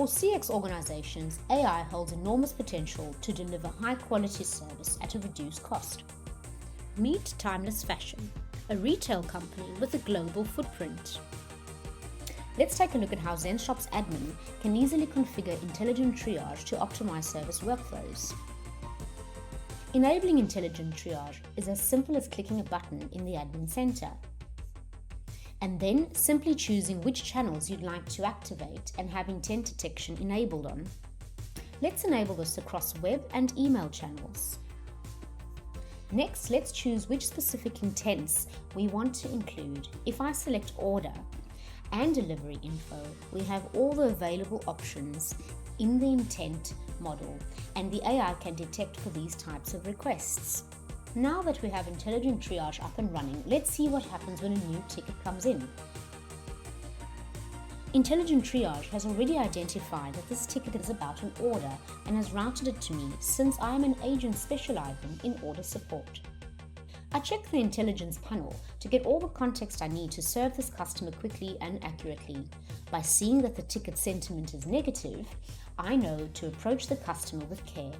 For CX organizations, AI holds enormous potential to deliver high-quality service at a reduced cost. Meet Timeless Fashion, a retail company with a global footprint. Let's take a look at how ZenShop's admin can easily configure intelligent triage to optimize service workflows. Enabling intelligent triage is as simple as clicking a button in the admin center, and then simply choosing which channels you'd like to activate and have intent detection enabled on. Let's enable this across web and email channels. Next, let's choose which specific intents we want to include. If I select order and delivery info, we have all the available options in the intent model, and the AI can detect for these types of requests. Now that we have intelligent triage up and running, let's see what happens when a new ticket comes in. Intelligent triage has already identified that this ticket is about an order and has routed it to me since I am an agent specializing in order support. I check the intelligence panel to get all the context I need to serve this customer quickly and accurately. By seeing that the ticket sentiment is negative, I know to approach the customer with care.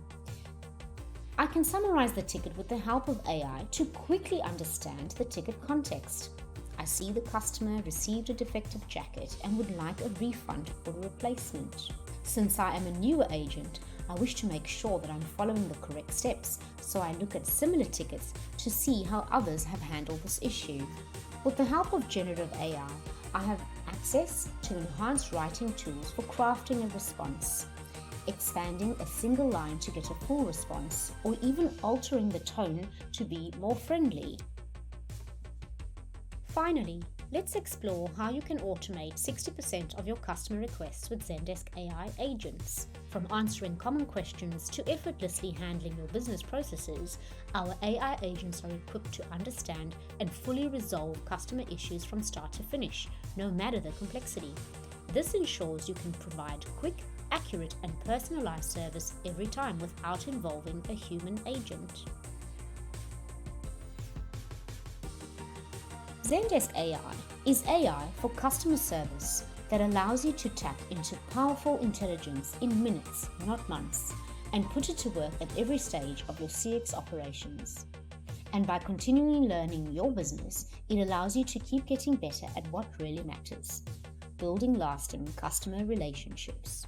I can summarize the ticket with the help of AI to quickly understand the ticket context. I see the customer received a defective jacket and would like a refund or a replacement. Since I am a newer agent, I wish to make sure that I'm following the correct steps, so I look at similar tickets to see how others have handled this issue. With the help of generative AI, I have access to enhanced writing tools for crafting a response, expanding a single line to get a full response, or even altering the tone to be more friendly. Finally, let's explore how you can automate 60% of your customer requests with Zendesk AI agents. From answering common questions to effortlessly handling your business processes, our AI agents are equipped to understand and fully resolve customer issues from start to finish, no matter the complexity. This ensures you can provide quick, accurate, and personalized service every time without involving a human agent. Zendesk AI is AI for customer service that allows you to tap into powerful intelligence in minutes, not months, and put it to work at every stage of your CX operations. And by continually learning your business, it allows you to keep getting better at what really matters: building lasting customer relationships.